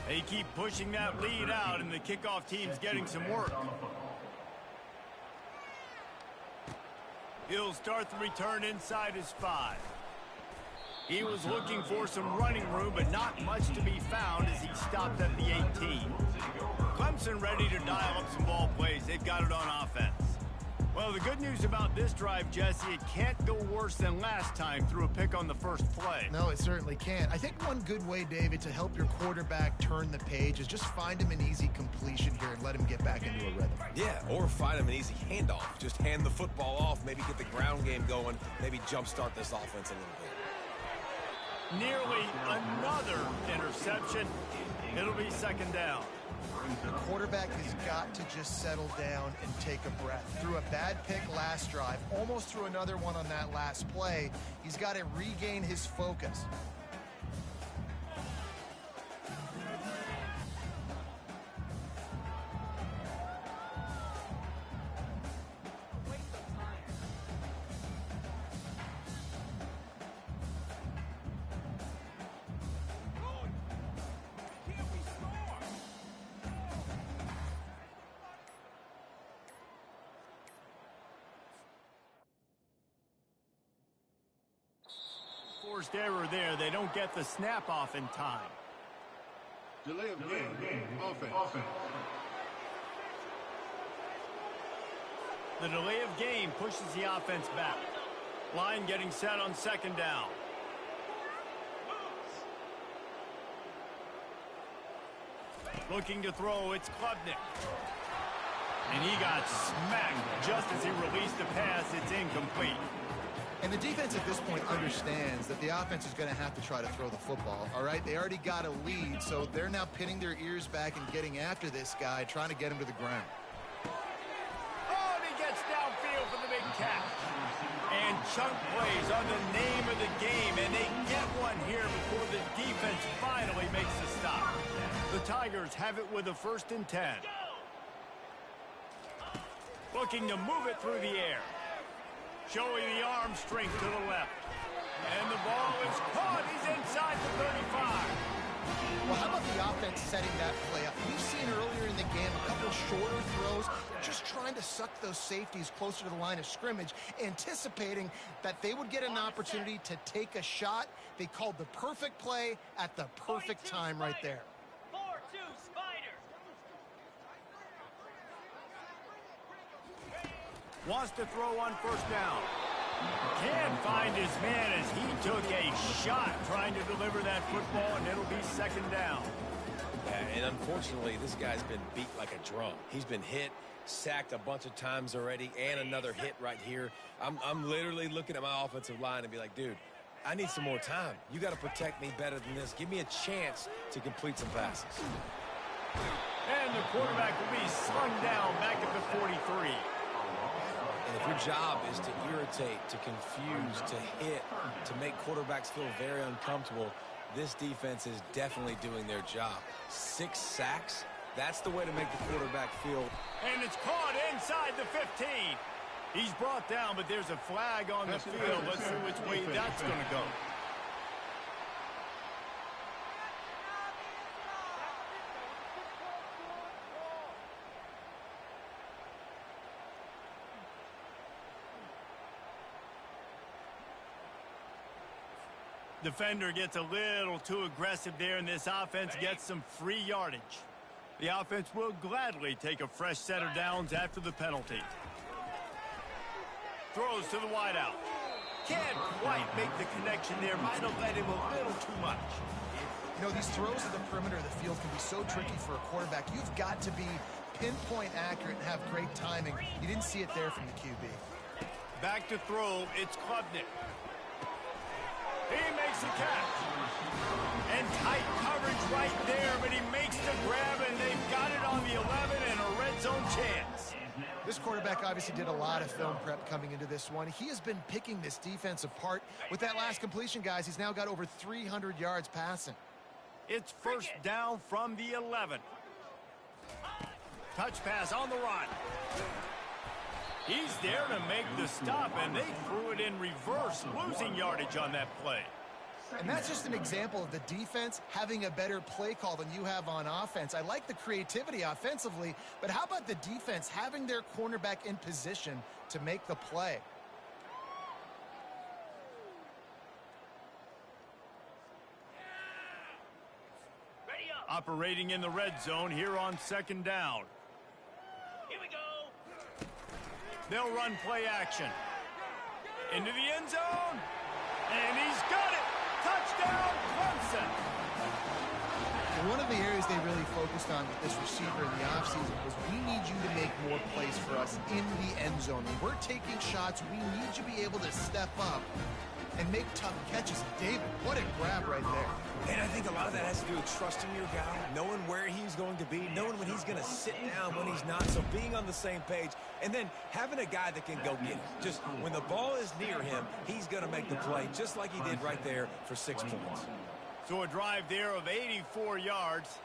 Speaker 2: They keep pushing that lead out, and the kickoff team's getting some work. He'll start the return inside his 5. He was looking for some running room, but not much to be found as he stopped at the 18. Clemson ready to dial up some ball plays. They've got it on offense. Well, the good news about this drive, Jesse, it can't go worse than last time through a pick on the first play.
Speaker 4: No, it certainly can't. I think one good way, David, to help your quarterback turn the page is just find him an easy completion here and let him get back into a rhythm.
Speaker 3: Yeah, or find him an easy handoff. Just hand the football off, maybe get the ground game going, maybe jumpstart this offense a little bit.
Speaker 2: Nearly another interception. It'll be 2nd down.
Speaker 4: The quarterback has got to just settle down and take a breath. Threw a bad pick last drive, almost threw another one on that last play. He's got to regain his focus.
Speaker 2: Forced error there. They don't get the snap off in time.
Speaker 7: Delay of game. Offense.
Speaker 2: The delay of game pushes the offense back. Line getting set on 2nd down. Looking to throw, it's Klubnik. And he got smacked just as he released the pass. It's incomplete.
Speaker 4: And the defense at this point understands that the offense is going to have to try to throw the football, all right? They already got a lead, so they're now pinning their ears back and getting after this guy, trying to get him to the ground.
Speaker 2: Oh, and he gets downfield for the big catch. And chunk plays on the name of the game, and they get one here before the defense finally makes the stop. The Tigers have it with a 1st and 10. Looking to move it through the air. Showing the arm strength to the left. And the ball is caught. He's inside the 35.
Speaker 4: Well, how about the offense setting that play up? We've seen earlier in the game a couple shorter throws, just trying to suck those safeties closer to the line of scrimmage, anticipating that they would get an opportunity to take a shot. They called the perfect play at the perfect time right there.
Speaker 5: 4-2 Spider.
Speaker 2: Wants to throw on 1st down. Can't find his man as he took a shot trying to deliver that football, and it'll be 2nd down.
Speaker 3: Yeah, and unfortunately, this guy's been beat like a drum. He's been hit, sacked a bunch of times already, and another hit right here. I'm literally looking at my offensive line and be like, dude, I need some more time. You got to protect me better than this. Give me a chance to complete some passes.
Speaker 2: And the quarterback will be slung down back at the 43.
Speaker 3: And if your job is to irritate, to confuse, to hit, to make quarterbacks feel very uncomfortable, this defense is definitely doing their job. 6 sacks, that's the way to make the quarterback feel.
Speaker 2: And it's caught inside the 15. He's brought down, but there's a flag on the field. Let's see which way that's going to go. Defender gets a little too aggressive there, and this offense gets some free yardage. The offense will gladly take a fresh set of downs after the penalty. Throws to the wideout. Can't quite make the connection there. Might have led him a little too much.
Speaker 4: You know, these throws to the perimeter of the field can be so tricky for a quarterback. You've got to be pinpoint accurate and have great timing. You didn't see it there from the QB.
Speaker 2: Back to throw, it's Klubnik. He makes the catch. And tight coverage right there, but he makes the grab, and they've got it on the 11 and a red zone chance.
Speaker 4: This quarterback obviously did a lot of film prep coming into this one. He has been picking this defense apart. With that last completion, guys, he's now got over 300 yards passing.
Speaker 2: It's first down from the 11. Touch pass on the run. He's there to make the stop, and they threw it in reverse, losing yardage on that play.
Speaker 4: And that's just an example of the defense having a better play call than you have on offense. I like the creativity offensively, but how about the defense having their cornerback in position to make the play?
Speaker 5: Ready up.
Speaker 2: Operating in the red zone here on second down.
Speaker 5: Here we go.
Speaker 2: They'll run play action. Into the end zone. And he's got it. Touchdown, Clemson.
Speaker 4: One of the areas they really focused on with this receiver in the offseason was we need you to make more plays for us in the end zone. When we're taking shots, we need you to be able to step up and make tough catches. David, what a grab right there.
Speaker 3: And I think a lot of that has to do with trusting your guy, knowing where he's going to be, knowing when he's going to sit down, when he's not, so being on the same page, and then having a guy that can go get it. Just when the ball is near him, he's going to make the play, just like he did right there for 6 points.
Speaker 2: So a drive there of 84 yards,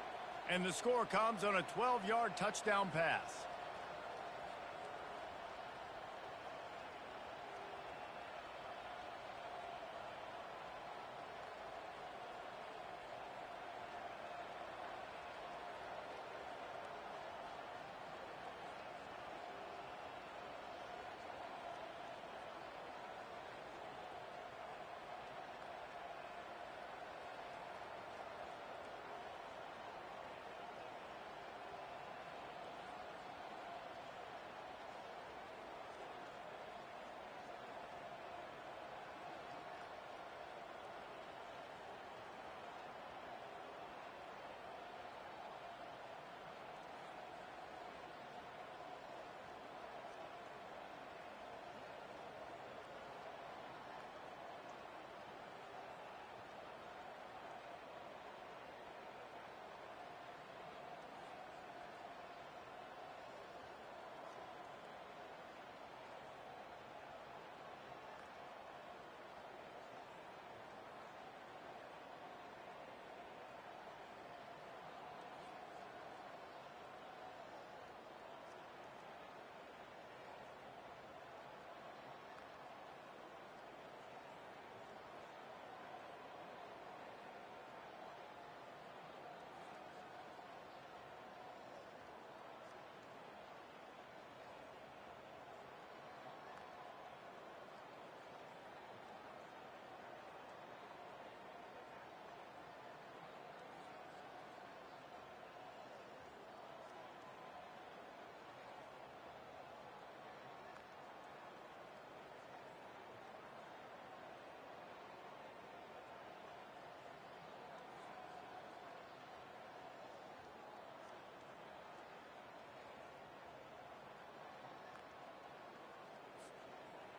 Speaker 2: and the score comes on a 12-yard touchdown pass.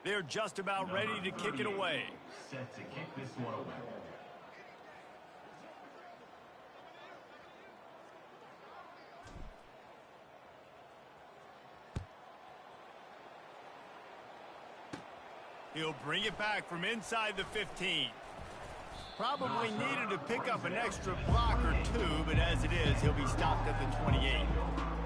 Speaker 2: They're just about ready to kick it away.
Speaker 1: Set to kick this one away.
Speaker 2: He'll bring it back from inside the 15. Probably needed to pick up an extra block or two, but as it is, he'll be stopped at the 28.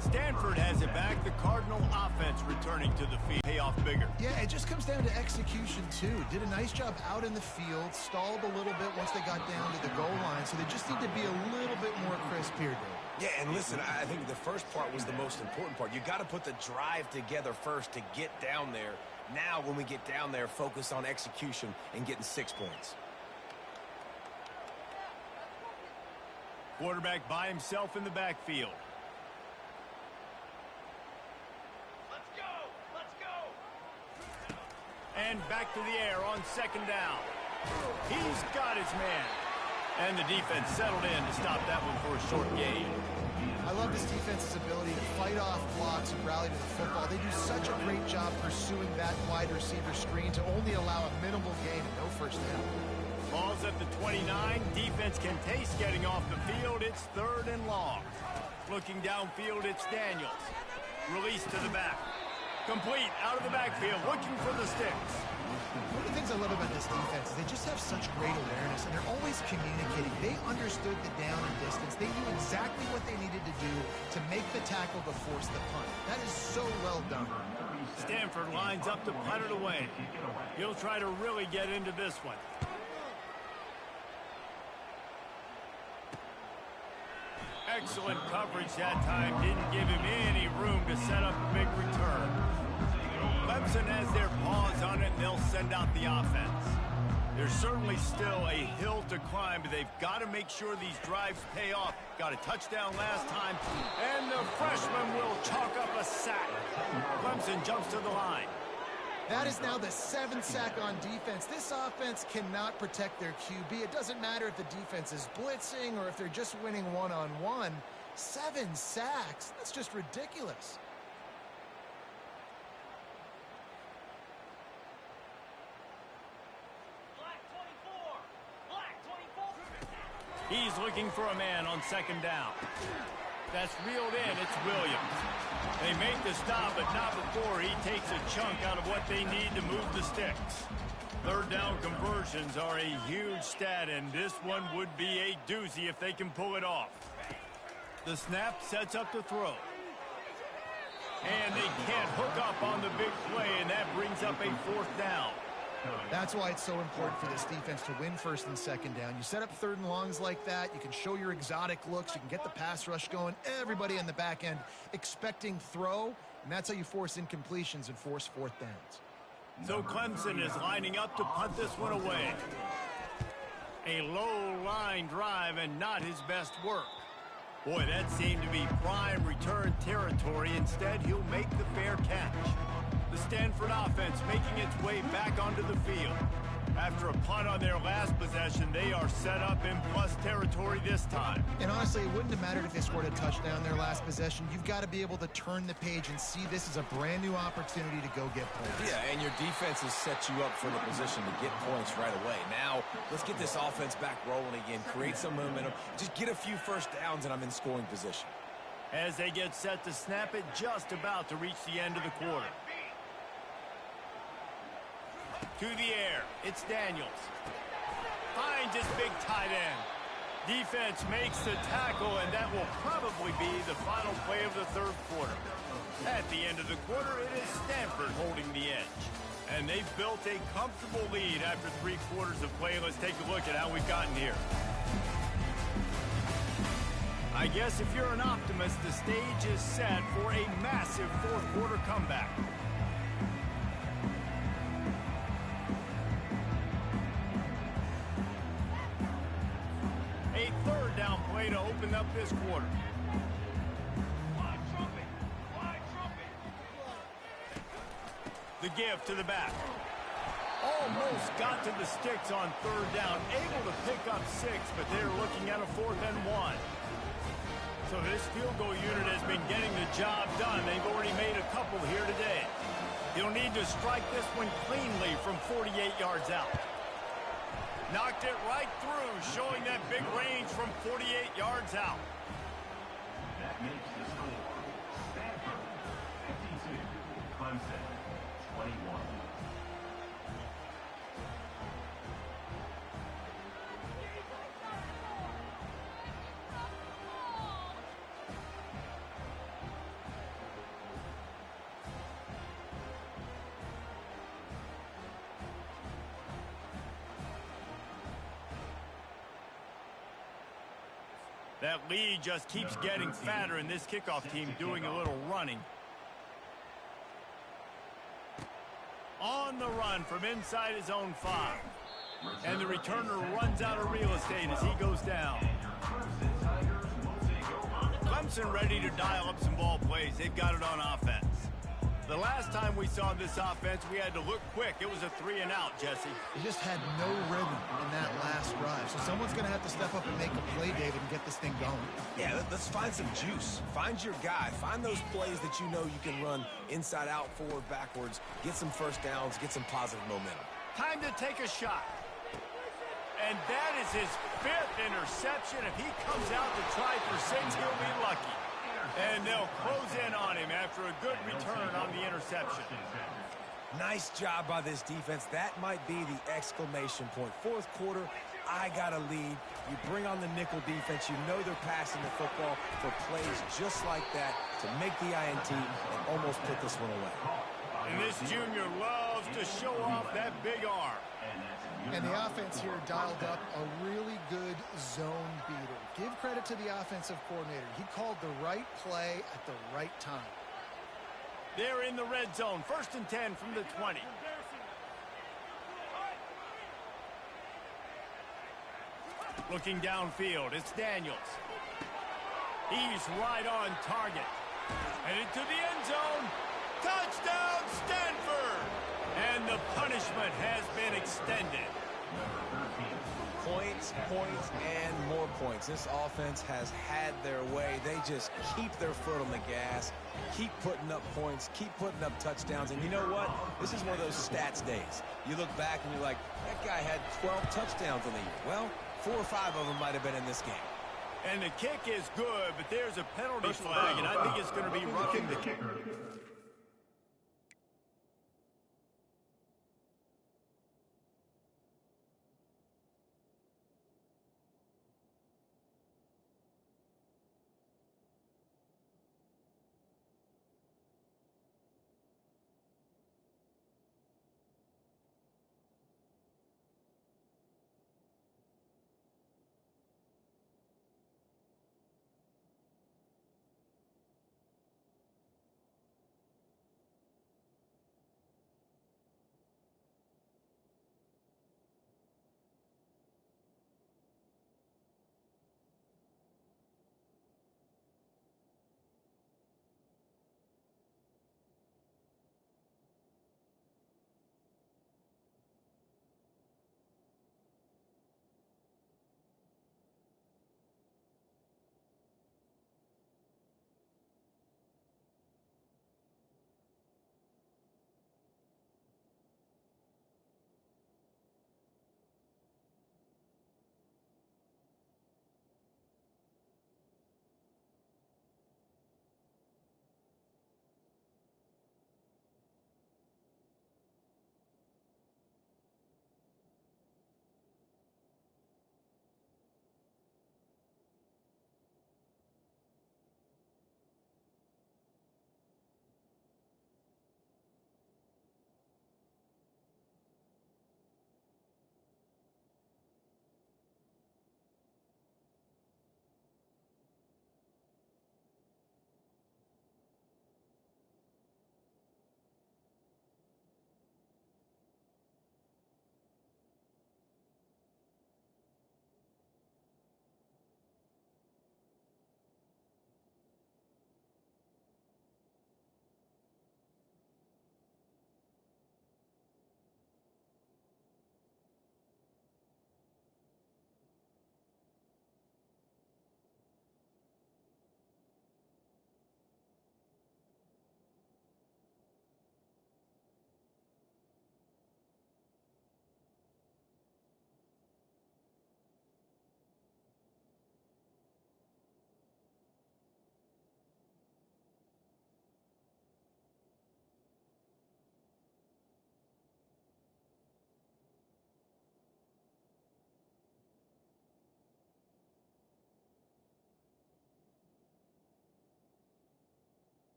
Speaker 2: Stanford has it back. The Cardinal offense returning to the field. Payoff bigger.
Speaker 4: Yeah, it just comes down to execution, too. Did a nice job out in the field, stalled a little bit once they got down to the goal line, so they just need to be a little bit more crisp here, Dave.
Speaker 3: Yeah, and listen, I think the first part was the most important part. You got to put the drive together first to get down there. Now, when we get down there, focus on execution and getting 6 points.
Speaker 2: Quarterback by himself in the backfield.
Speaker 5: Let's go! Let's go!
Speaker 2: And back to the air on second down. He's got his man. And the defense settled in to stop that one for a short gain.
Speaker 4: I love this defense's ability to fight off blocks and rally to the football. They do such a great job pursuing that wide receiver screen to only allow a minimal gain and no first down.
Speaker 2: Ball's at the 29. Defense can taste getting off the field. It's 3rd and long. Looking downfield, it's Daniels. Release to the back. Complete out of the backfield, looking for the sticks.
Speaker 4: One of the things I love about this defense is they just have such great awareness, and they're always communicating. They understood the down and distance. They knew exactly what they needed to do to make the tackle to force the punt. That is so well done.
Speaker 2: Stanford lines up to punt it away. He'll try to really get into this one. Excellent coverage that time. Didn't give him any room to set up a big return. Clemson has their paws on it, and they'll send out the offense. There's certainly still a hill to climb, but they've got to make sure these drives pay off. Got a touchdown last time, and the freshman will chalk up a sack. Clemson jumps to the line.
Speaker 4: That is now the 7th sack on defense. This offense cannot protect their QB. It doesn't matter if the defense is blitzing or if they're just winning one-on-one. 7 sacks. That's just ridiculous.
Speaker 2: He's looking for a man on second down. That's reeled in. It's Williams. They make the stop, but not before he takes a chunk out of what they need to move the sticks. 3rd down conversions are a huge stat, and this one would be a doozy if they can pull it off. The snap sets up to throw. And they can't hook up on the big play, and that brings up a 4th down.
Speaker 4: That's why it's so important for this defense to win 1st and 2nd down. You set up 3rd and longs like that. You can show your exotic looks. You can get the pass rush going. Everybody on the back end expecting throw, and that's how you force incompletions and force 4th downs.
Speaker 2: So Clemson is lining up to punt this one away. A low line drive and not his best work. Boy, that seemed to be prime return territory. Instead, he'll make the fair catch. The Stanford offense making its way back onto the field. After a punt on their last possession, they are set up in plus territory this time.
Speaker 4: And honestly, it wouldn't have mattered if they scored a touchdown their last possession. You've got to be able to turn the page and see this as a brand new opportunity to go get points.
Speaker 3: Yeah, and your defense has set you up for the position to get points right away. Now, let's get this offense back rolling again, create some momentum, just get a few first downs, and I'm in scoring position.
Speaker 2: As they get set to snap it, just about to reach the end of the quarter. To the air, it's Daniels. Finds his big tight end. Defense makes the tackle, and that will probably be the final play of the 3rd quarter. At the end of the quarter, it is Stanford holding the edge. And they've built a comfortable lead after 3 quarters of play. Let's take a look at how we've gotten here. I guess if you're an optimist, the stage is set for a massive 4th quarter comeback. A 3rd down play to open up this quarter.
Speaker 5: Wide trumpet! Wide trumpet!
Speaker 2: The give to the back. Almost got to the sticks on 3rd down. Able to pick up 6, but they're looking at a 4th and 1. So this field goal unit has been getting the job done. They've already made a couple here today. He'll need to strike this one cleanly from 48 yards out. Knocked it right through, showing that big range from 48 yards out.
Speaker 1: That makes the score Stanford 52, Clemson 21.
Speaker 2: That lead just keeps getting fatter, and this kickoff team doing a little running. On the run from inside his own 5. And the returner runs out of real estate as he goes down.
Speaker 1: And your Clemson Tigers
Speaker 2: Clemson ready to dial up some ball plays. They've got it on offense. The last time we saw this offense, we had to look quick. It was a 3-and-out, Jesse.
Speaker 4: He just had no rhythm in that last drive. So someone's going to have to step up and make a play, David, and get this thing going.
Speaker 3: Yeah, let's find some juice. Find your guy. Find those plays that you know you can run inside out, forward, backwards. Get some first downs. Get some positive momentum.
Speaker 2: Time to take a shot. And that is his 5th interception. If he comes out to try for 6, he'll be lucky. And they'll close in on him after a good return on the interception.
Speaker 3: Nice job by this defense. That might be the exclamation point. Fourth quarter, I got a lead. You bring on the nickel defense. You know they're passing the football for plays just like that to make the INT and almost put this one away.
Speaker 2: And this junior loves to show off that big arm.
Speaker 4: And the offense here dialed up a really good zone beater. Give credit to the offensive coordinator. He called the right play at the right time.
Speaker 2: They're in the red zone. 1st and 10 from the 20. Looking downfield, it's Daniels. He's right on target. Headed to the end zone. Touchdown, Stanford! And the punishment has been extended.
Speaker 3: Points, points, and more points. This offense has had their way. They just keep their foot on the gas, keep putting up points, keep putting up touchdowns. And you know what? This is one of those stats days. You look back and you're like, that guy had 12 touchdowns on the year. Well, 4 or 5 of them might have been in this game.
Speaker 2: And the kick is good, but there's a penalty flag, and I think it's going to be roughing the kicker.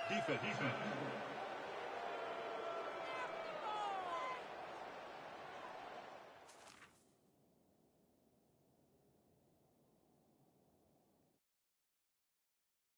Speaker 7: Defense.